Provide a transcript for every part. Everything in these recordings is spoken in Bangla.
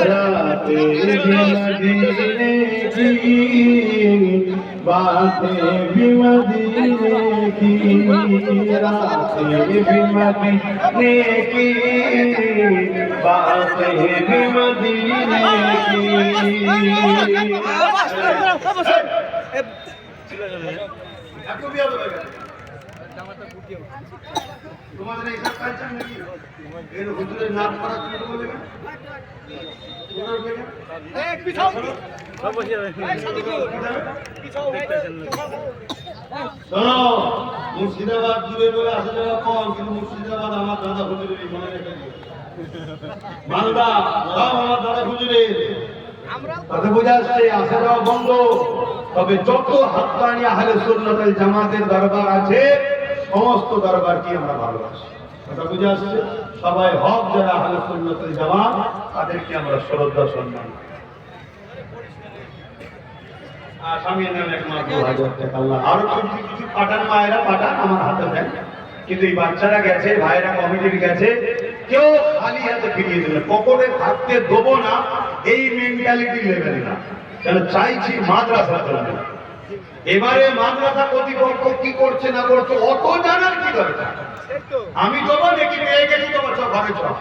रातें मदीने की बातें भी मदीने की रातें भी मदीने की बातें भी मदीने की তোমাদের এইসব কালচার নাকি এর হুজুরের নাম করা কি বলবে শোনো মুর্শিদাবাদ জুড়ে বলে আসা যাওয়া কম কিন্তু মুর্শিদাবাদ আমার দাদা হুজুরের মনে রেখে মালদা আমার দাদা হুজুরের তাতে বোঝা যাচ্ছে আসা যাওয়া বন্ধ। তবে যত হাক্কানি আহলে সুন্নাত ওয়াল জামাতের দরবার আছে সমস্ত দরবারকে আমরা ভালোবাসি। কথা বুঝে আসছে? সবাই হক যারা আহলে সুন্নাত ওয়াল জামাত তাদেরকে আমরা শ্রদ্ধা সম্মান। স্বামীর নামে এক মাস 2000 টাকা আল্লাহ আরো কিছু পাঠান মায়েরা পাঠান আমার হাতে দেন। কিন্তু এই বাচ্চারা গেছে ভাইরা কমিটির গেছে কেউ খালি হাতে ফিরিয়ে দিল পকেটে থাকতে দেবো না এই মেন্টালিটি লেভেল না। কেন চাইছি মাদ্রাসা চলবে। এবারে মাদ্রাসা কর্তৃপক্ষ কি করছে না করছে অত জানার কি দরকার? আমি দেবো নাকি পেয়ে গেছি তোমার সব ঘরে সব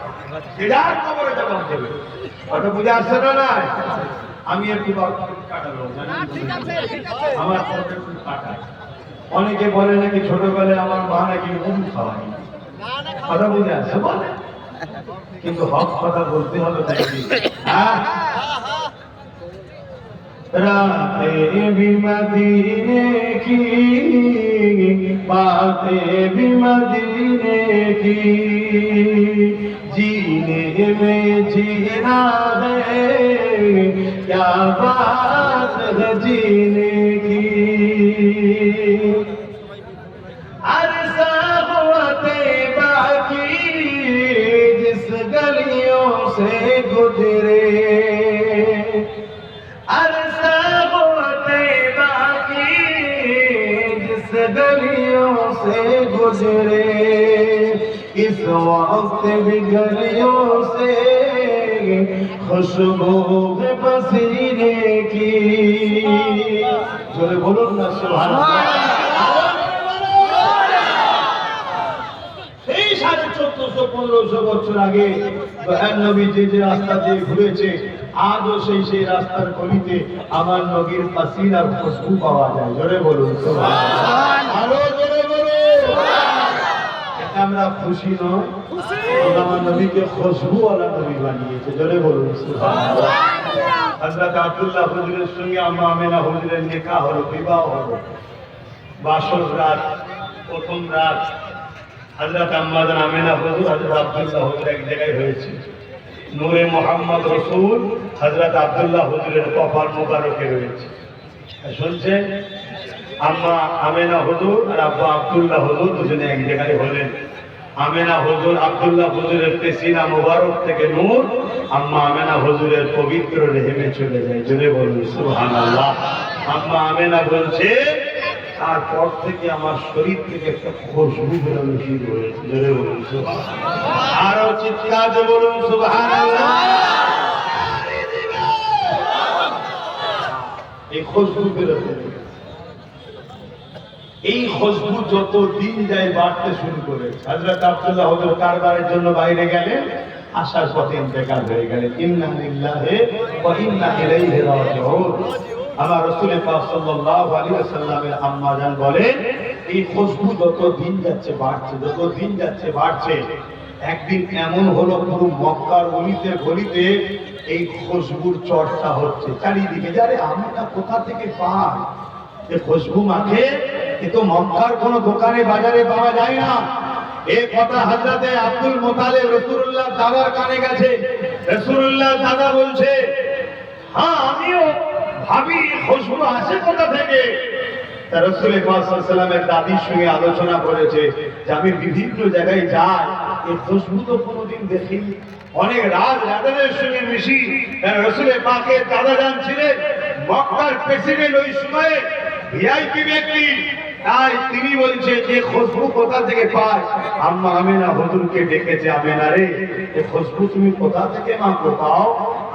যার খবরে জবাব দেবে। কথা বুঝে আসছে না? না আমি একটু কাটাবো আমার কাটা। অনেকে বলে নাকি ছোটবেলায় আমার মা নাকি মুখ খাওয়ানি। কথা বুঝে আসছে বলে কিন্তু হক কথা বলতে হবে নাকি? হ্যাঁ रातें भी मदीने की बातें भी मदीने की जीने में जीना है क्या बात है जीने की अरसा हुआ तैबा की जिस गलियों से गुजरे गलियों से गुजरे इस वक्त भी गलियों से खुशबू पसीने की जोरे बोलो ना सुभान अल्लाह। সেই 1400-1500 বছর আগে নবী যে রাস্তা দিয়ে ঘুরেছে আজও সেই রাস্তার গলিতে আমার নবীর পাসিনার খুশবু পাওয়া যায়। জোরে বলুন সুবহানাল্লাহ। আরো জোরে বলুন। এটা আমরা খুশি নয়? আমার নবীকে খুশবুওয়ালা নবী বানিয়েছে। জোরে বলুন সুবহানাল্লাহ। হযরত আব্দুল্লাহ হুজুরের সঙ্গে আম্মা আমেনা হুজুরের নিকাহ হলো, বিবাহ হলো। বাসর রাত, প্রথম রাত হযরত আম্মা আমেনা হুজুর হযরত আব্দুল্লাহ হুজুর এক জায়গায় হয়েছে। নূরে মোহাম্মদ রসুল হযরত আব্দুল্লাহ হুজুরের কপাল মোবারকে রয়েছে। শুনছেন? আম্মা আমেনা হুজুর আর আব্বা আব্দুল্লাহ হুজুর দুজনে এক জায়গায় হলেন। আমেনা হুজুর আব্দুল্লাহ হুজুরের পেশিনা মোবারক থেকে নূর আম্মা আমেনা হুজুরের পবিত্র রেহেমে চলে যায়। জোরে বলুন সুবহানাল্লাহ। আম্মা আমেনা বলছে তারপর থেকে আমার শরীর থেকে একটা খুশবু বেরোনো শুরু হয়েছে। জোরে বলুন সুবহানাল্লাহ। আরো চিৎকার দিয়ে বলুন সুবহানাল্লাহ। এই খুশবু বেরোতে এই খুশবু যত দিন যায় বাড়তে শুরু করেছে। হযরত আব্দুল্লাহ হুজুর কারবারের জন্য বাইরে গেলেন, আসার পথে ইন্তেকাল হয়ে গেলেন। ইন্না লিল্লাহি ওয়া ইন্না ইলাইহি রাজিউন। আমার রাসূল পাক সাল্লাল্লাহু আলাইহি ওয়াসাল্লামের আম্মা জান বলেন এই খুশবু যত দিন যাচ্ছে বাড়ছে, যত দিন যাচ্ছে বাড়ছে। একদিন এমন হলো পুরো মক্কার গলিতে গলিতে এই খুশবুর চর্চা হচ্ছে চারিদিকে। যারে আমরা কোথা থেকে পাই এই খুশবু মাখে? এ তো মক্কার কোনো দোকানে বাজারে পাওয়া যায় না। এই কথা হযরতে আব্দুল মুতালিব রাসূলুল্লাহ দাদার কানে গেছে। রাসূলুল্লাহ দাদা বলছে হ্যাঁ আমিও ভাবি খুশবু আসে কোথা থেকে। রাসূল পাক সাল্লাল্লাহু আলাইহি ওয়াসাল্লামের দাদির সঙ্গে আলোচনা করেছে যে আমি বিভিন্ন জায়গায় যাই এই খুশবু তো কোনোদিন দেখিনি। অনেক রাজ রাজাদের সঙ্গে মিশি। রাসূল পাকের দাদা জান ছিলেন মক্কার প্রেসিডেন্ট, ওই সময়ে ভিআইপি ব্যক্তি, তাই তিনি বলছে যে খুশবু কোথা থেকে পায়? আম্মা আমেনা হুজুরকে ডেকেছে, আমেনা রে এই খুশবু তুমি কোথা থেকে মা পাও?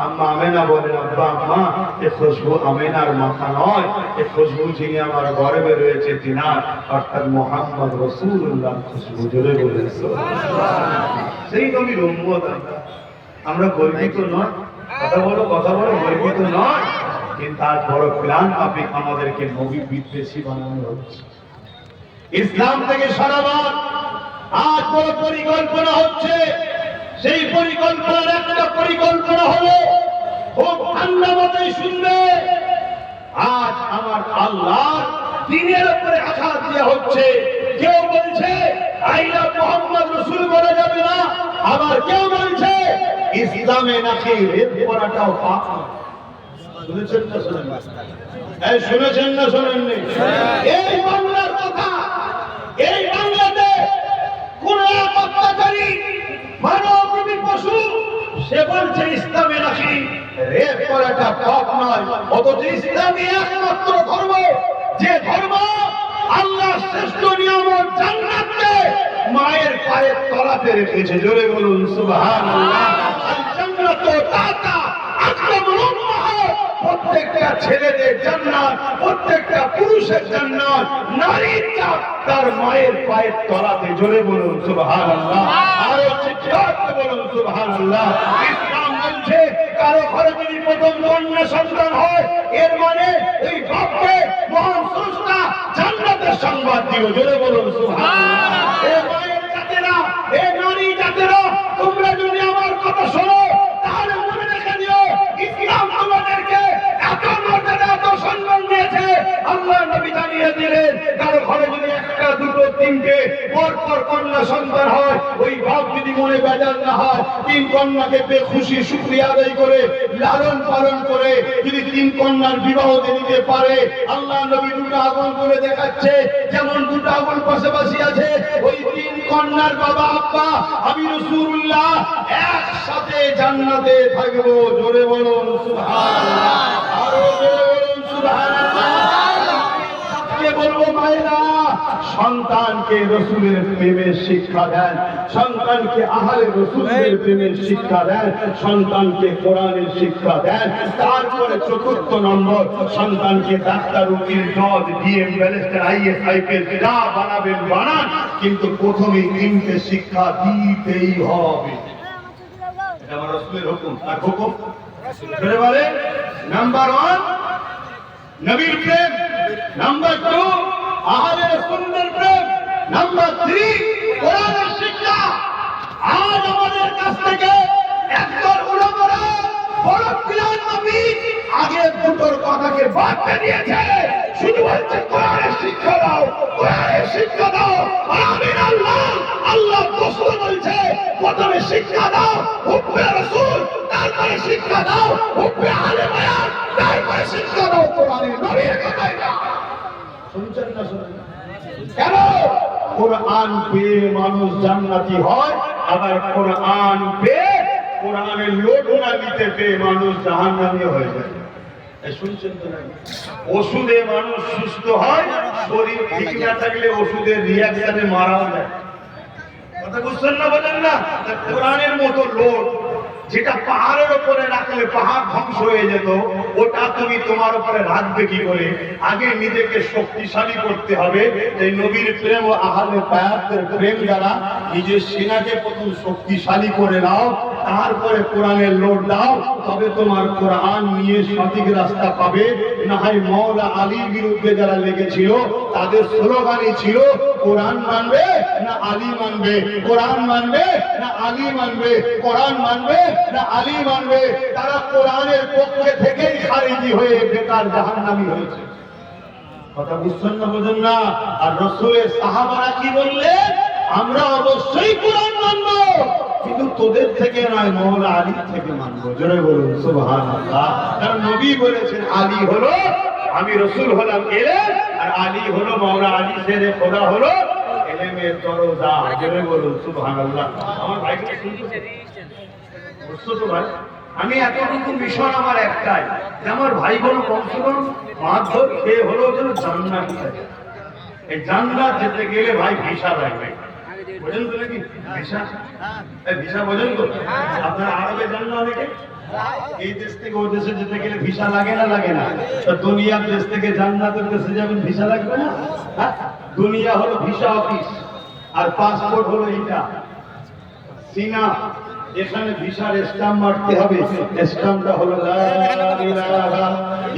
আম্মা আমেনা বলেন, আব্বা আম্মা এই খুশবু আমেনার মাথা নয়, এই খুশবু যিনি আমার গর্ভে রয়েছে তিনার, অর্থাৎ মুহাম্মদ রাসূলুল্লাহ খুশবু। জোরে বলেন সুবহানাল্লাহ। সেই নবীর উম্মত আমরা গর্বিত নয়? কথা বলো গর্বিত নয়? কিন্তু আজ বড় প্ল্যান মাফিক আমাদেরকে নবী বিদ্বেষী বানানো হচ্ছে। ইসলাম থেকে সরাবার আজ বড় পরিকল্পনা হচ্ছে। সেই পরিকল্পনার একটা পরিকল্পনা হলো, খুব ঠান্ডা মাথায় শুনবে, আজ আমার আল্লাহর দ্বীনের উপরে আঘাত দেওয়া হচ্ছে। কেউ বলছে আইলা মুহাম্মদ রাসূল বলা যাবে না, আবার কেউ বলছে ইসলামে নাকি রেপ করাটাও পাপ। শুনেছেন না শোনেন? এই শুনেছেন না শোনেননি? এই বাংলার কথা, এই বাংলাতে কোন এক অত্যাচারী মানবরূপী পশু সে বলছে ইসলামে নাকি রেপ করাটা পাপ নয়। অথচ ইসলামই একমাত্র ধর্ম যে ধর্ম আল্লাহ শ্রেষ্ঠ নিয়ামত জান্নাতকে মায়ের পায়ের তলাতে রেখেছে। জোরে বলুন সুবহানাল্লাহ। আল জান্নাতু তাতা আকরামুল উম্মাহাত। প্রত্যেকটা ছেলেদের জান্নাত, প্রত্যেকটা পুরুষের জান্নাত, নারীর জাত তার মায়ের পায়ের তলাতে। জোরে বলুন সুবহানাল্লাহ। আরো চিৎকার করে বলুন সুবহানাল্লাহ। ইসলাম বলছে কারো ঘরে যদি প্রথম কন্যা সন্তান হয়, এর মানে এই বাপকে মহান স্রষ্টা জান্নাতের সংবাদ দিও। জোরে বলুন সুবহানাল্লাহ। এ মায়ের জাতেরা, এ নারী জাতেরা, তোমরা যদি আমার কথা শোনো তাহলে মনে রেখে দিও, ইসলাম তোমাদেরকে এত মর্যাদা, এত সম্মান দিয়েছে। আল্লাহ নবী জানিয়ে দিলেন কারো ঘরে যদি একটা, দুটো, তিনটে পরপর কন্যা সন্তান হয়, ওই বাপ যদি মনে বেজার না হয়, তিন কন্যাকে পেয়ে খুশি শুকরিয়া আদায় করে লালন পালন করে যদি তিন কন্যার বিবাহ দিতে পারে, আল্লাহ নবী দুটো আগুন করে দেখাচ্ছে, যেমন দুটো আগুন পাশাপাশি আছে, ওই তিন কন্যার বাবা আব্বা আমি রাসূলুল্লাহ একসাথে জান্নাতে থাকবো। জোরে বলুন সুবহানাল্লাহ। আরো জোরে বলুন সুবহানাল্লাহ। বলবো মায়েরা, সন্তানকে রাসূলের প্রেমের শিক্ষা দেন, সন্তানকে আহলে রাসূলের প্রেমের শিক্ষা দেন, সন্তানকে কোরআনের শিক্ষা দেন। তারপরে চতুর্থ নম্বর, সন্তানকে ডাক্তার, উকিল, জজ, ডিএম, ব্যারিস্টার, আইএস, আইপিএস যা বানাবেন বানান, কিন্তু প্রথমেই তিনটে শিক্ষা দিতেই হবে। এটা আমার রাসূলের হুকুম। আর হুকুম বলে নাম্বার 1 নবীর প্রেম, নাম্বার 2 আহলে রাসূলের প্রেম, নাম্বার 3 কোরআনের শিক্ষা। আজ আমাদের কাছ থেকে একদল উলামারা বড় প্ল্যান মাফিক আগে দুটোর কথাকে বাদ দিয়েছে, শুধু বলছে কোরআনের শিক্ষা দাও, কোরআনের শিক্ষা দাও। আমিন। আল্লাহ রাসূল বলছে প্রথমে শিক্ষা দাও হুকমে রাসূল, তারপরে শিক্ষা দাও হুকমে আহলে বায়াত, তারপরে শিক্ষা দাও কোরআনের। নবীর কথাই না। শুনছেন না শুনেন? কেন? কোরআন পেয়ে মানুষ জান্নাতি হয়, আবার কোরআন পেয়ে কোরআনের লোড না নিতে পেয়ে মানুষ জাহান্নামী হয়ে যায়। শুনছেন তো নাকি? ওষুধে মানুষ সুস্থ হয়, শরীর ঠিক না থাকলে ওষুধের রিয়াকশনে মারাও যায়। কথা বুঝছেন না? বলেন না? কোরআনের মতো লোড যেটা পাহাড়ের উপরে রাখলে পাহাড় ধ্বংস হয়ে যেত, ওটা তুমি তোমার উপরে রাখবে কি করে? আগে নিজেকে শক্তিশালী করতে হবে। এই নবীর প্রেম ও আহলে বায়াতের প্রেম দ্বারা নিজের সিনাকে প্রথম শক্তিশালী করে নাও, তারপরে কোরআনের লোড দাও, তবে তোমার কোরআন নিয়ে সঠিক রাস্তা পাবে। না হয় মওলা আলীর বিরুদ্ধে যারা লেগেছিল তাদের স্লোগানই ছিল কোরআন মানবে না আলী মানবে, কোরআন মানবে না আলী মানবে, কোরআন মানবে না আলী মানবে। তারা কোরআনের পক্ষে থেকেই খারিজি হয়ে বেকার জাহান্নামী হয়েছে। কথা বুঝছেন না? বোঝেন না? আর রাসূলের সাহাবারা কি বললেন? আমরা অবশ্যই কোরআন মানবো, কিন্তু তোদের থেকে নয়, মওলা আলী থেকে মানবো। জোরে বলুন সুবহানাল্লাহ। কারণ নবী বলেছেন আলী হলো, আমি রাসূল হলাম এলেম, আর আলী হলো মওলা আলী শেরে খোদা হলো এলেমের দরজা। জোরে বলুন সুবহানাল্লাহ। আমার ভাইকে শুনতে বুঝছো তো ভাই? আমি এতটুকু মিশন আমার একটাই, যে আমার ভাই বোন কমসে কম মারধর খেয়ে হলেও যেন জান্নাতে থাকে। এই জান্নাত যেতে গেলে ভাই ভিসা লাগবে, বোঝেন তো নাকি? ভিসা, এই ভিসা বোঝেন তো? আপনারা আরবে যান না অনেকে? এই দেশ থেকে ওই দেশে যেতে গেলে ভিসা লাগে না লাগে না? তো দুনিয়ার দেশ থেকে জান্নাতের দেশে যাবেন, ভিসা লাগবে না? হ্যাঁ? দুনিয়া হলো ভিসা অফিস আর পাসপোর্ট হলো এটা সিনা। এখানে ভিসার স্ট্যাম্প মারতে হবে, স্ট্যাম্পটা হলো লা ইলাহা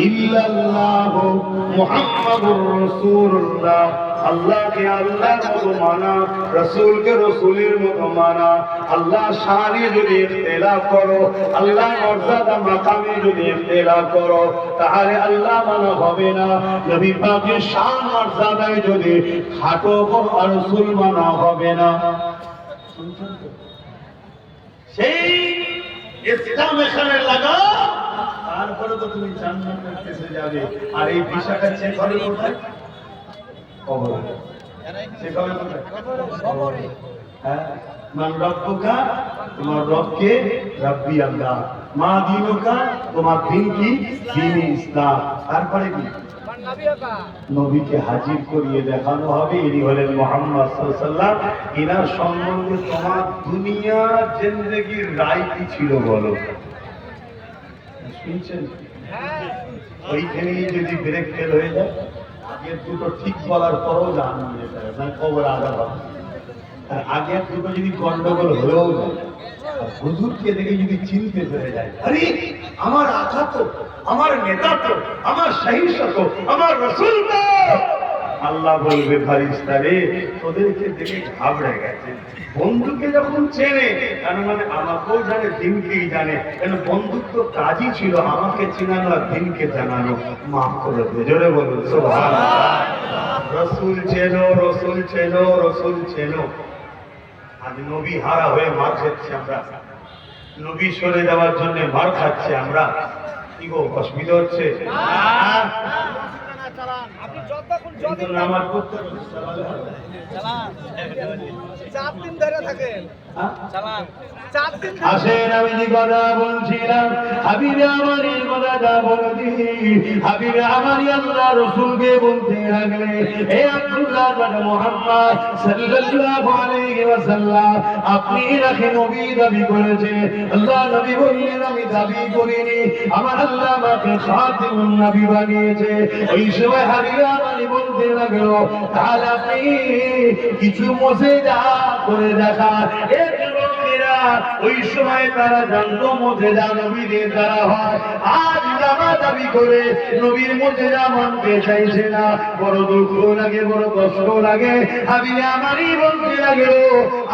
ইল্লাল্লাহ মুহাম্মাদুর রাসূলুল্লাহ। আল্লাহকে আল্লাহর মতো মানা, রাসূলকে রাসূলের মতো মানা। আল্লাহ শানে যদি ইখতিলাফ করো, আল্লাহ মর্যাদা মাকামে যদি ইখতিলাফ করো, তাহলে আল্লাহ মানা হবে না। নবী পাকের শান মর্যাদায় যদি খাটো করো, রাসূল মানা হবে না। সেই ইসলাম এখানে লাগা, তারপরে তো তুমি জান্নাতের দেশে যাবে। আর এই ভিসাটা চেক হবে কোথায়? কবরে। চেক হবে কোথায়? কবরে। হ্যাঁ, মান রব্বুকা, তোমার রবকে রব্বি আল্লাহ, মা দিনুকা, তোমার দিন কি? দ্বীন ইসলাম। তারপরে কি? নবীকে হাজির করিয়ে দেখানো হবে, ইনি হলেন মুহাম্মদ সাল্লাল্লাহু আলাইহি ওয়াসাল্লাম। ইনার সম্বন্ধে তোমার দুনিয়া জিন্দেগির রায় কি ছিল বলো? শুনছেন? ওইখানেই যদি ব্রেক ফেল হয়ে যায়, আগের দুটো ঠিক বলার পরও জাহান্নাম যেতে হবে, মানে কবর আযাব হবে। আর আগের দুটো যদি গন্ডগোল হয়েও যায়, হুজুরকে দেখে যদি চিনতে পেরে যায়, আরে আমার আকা তো, আমার নেতা তো, আমার শাহিনশা তো, আমার রাসূল তো, আল্লাহ বলবে ফারিস্তা রে, তোদেরকে দেখে ঘাবড়ে গেছে। বন্ধুকে যখন চেনে, তার মানে আমাকেও জানে, দিনকেই জানে। কেন বন্ধুর তো কাজই ছিল আমাকে চেনানো আর দিনকে জানানো। মাফ করে দে, জোরে বলুন সুবহানাল্লাহ। রাসূল চেনো, রাসূল চেনো, রাসূল চেনো। আজ নবী হারা হয়ে মার খাচ্ছি আমরা, নবী সরে যাওয়ার জন্য মার খাচ্ছি আমরা। কি গো, অসুবিধা হচ্ছে? নামাজ পড়তে আসেন, আমি যে কথা বলছিলাম, হাবিবে আমার এই কথাটা বলে দিই। হাবিবে আমার আল্লাহ রাসূলকে বলতে লাগলে, হে আব্দুল্লাহ বিন মুহাম্মদ সাল্লাল্লাহু আলাইহি ওয়াসাল্লাম, আপনি নাকি নবী দাবি করেছে। আল্লাহ নবী বললেন, আমি দাবি করিনি, আমার আল্লাহ আমাকে খাতিমুন নবী বানিয়েছে। ওই সময় হাবিবে আমার বলতে লাগলো, তাহলে আপনি কিছু মুজিজা করে দেখান। ওই সময় তারা জানতো মুজিজা নবীদের দ্বারা হয়। আজ জামা দাবি করে নবীর মুজিজা মানতে চাইছে না। বড় দুঃখ লাগে, বড় কষ্ট লাগে। হাবিবে আমারই বলতে লাগলো,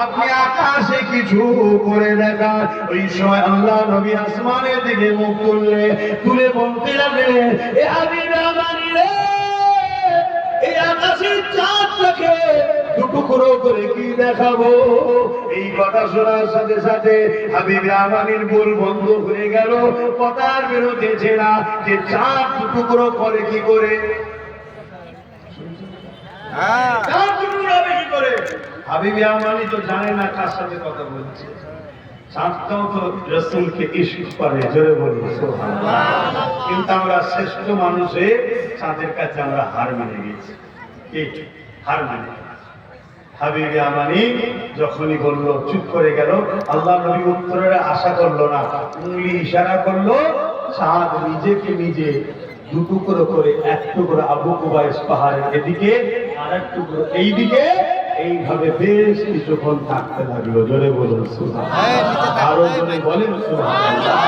আপনি আকাশে কিছু করে দেখান। ওই সময় আল্লাহ নবী আসমানের দিকে মুখ তুলে বলতে লাগলেন, এ হাবিবে আমারই রে, এই আকাশের চাঁদটাকে টুকরো করে কি দেখাবো? এই কথা শোনার সাথে সাথে হাবিবে আমানির বল বন্ধ হয়ে গেল। কথার বেরোতেছে না যে চাঁদ টুকরো করে কি করে, চাঁদ টুকরো হবে কি করে? হাবিবে আমানি তো জানে না কার সাথে কথা বলছে। চাঁদটাও তো রাসূলকে ইশক করে, জোরে বলি সুবহানাল্লাহ। কিন্তু আমরা শ্রেষ্ঠ মানুষে চাঁদের কাছে আমরা হার মেনে গেছি। কি হার মেনে? হাবিবে আমানি যখনই বললো, চুপ করে গেল। আল্লাহ নবী উত্তরের আশা করলো না, উঙ্গলি ইশারা করলো। চাঁদ নিজেকে নিজে দুটুকরো করে, এক টুকরো আবু কুবাইস পাহাড়ের এদিকে, আর এক টুকরো এইদিকে, এইভাবে বেশ কিছুক্ষণ থাকতে লাগলো। জোরে বলুন সুবহানাল্লাহ। আরো জোরে বলেন সুবহানাল্লাহ।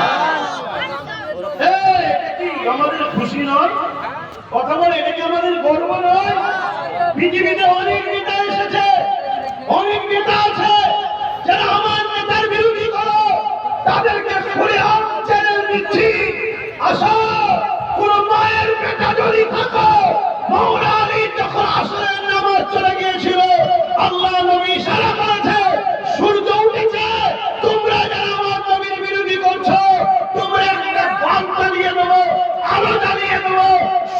আমাদের খুশি নয়? কথা বলে, এটা কি আমাদের গর্ব নয়? পৃথিবীতে অনেক নেতা এসেছে, অনেক নেতা আছে যারা আমার নেতার বিরোধী করো, তাদেরকে খুলে চ্যালেঞ্জ দিচ্ছি। আসো, কোন মায়ের বেটা যদি থাকো, মাওলা আলী যখন আসরের নামাজ চলে গিয়েছিল, আল্লাহ নবী ইশারা করেছে, সূর্য উঠেছে, তোমরা যারা আমার নবীর বিরোধী করছো, তোমরা একটা বাল্ব জ্বালিয়ে দেবো, আলো জ্বালিয়ে দেবো।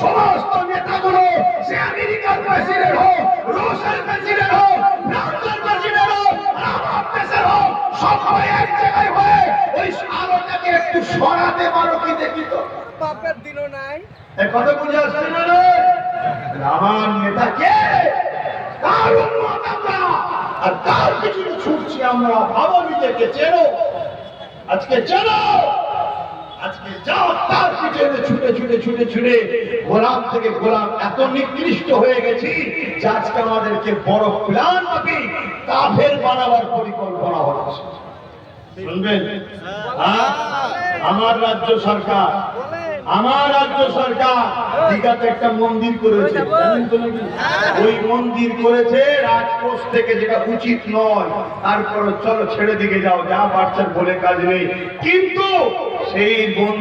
সমস্ত নেতাগুলো, সে আমেরিকার প্রেসিডেন্ট হোক, রুশের প্রেসিডেন্ট হোক, ফ্রান্সের প্রেসিডেন্ট হোক, আমার দেশের হোক, সবাই এক জায়গায় হয়ে ওই আলোটাকে একটু সরাতে পারো কি দেখি তো? বাপের দিনও নাই। এই কথা বুঝে আসছে না রে? আমার নেতা কে, কার উম্মত আমরা, আর কার পিছনে ছুটছি আমরা? ভাবো, নিজেকে চেনো, আজকে চেনো। আজকে যাও তার পিছনে ছুটে ছুটে ছুটে ছুটে গোলাম থেকে গোলাম এত নিকৃষ্ট হয়ে গেছি যে আজকে আমাদেরকে বড় প্ল্যান মাফি কাফের বানাবার পরিকল্পনা হচ্ছে। শুনবেন? আমার রাজ্য সরকার দীঘাতে একটা মন্দির করেছে, জানেন তো নাকি? ওই মন্দির করেছে রাজকোষ থেকে, যেটা উচিত নয়। তারপর চলো ছেড়ে দিকে যাও, যা পারছেন বলে কাজ নেই, কিন্তু সেই মন্দির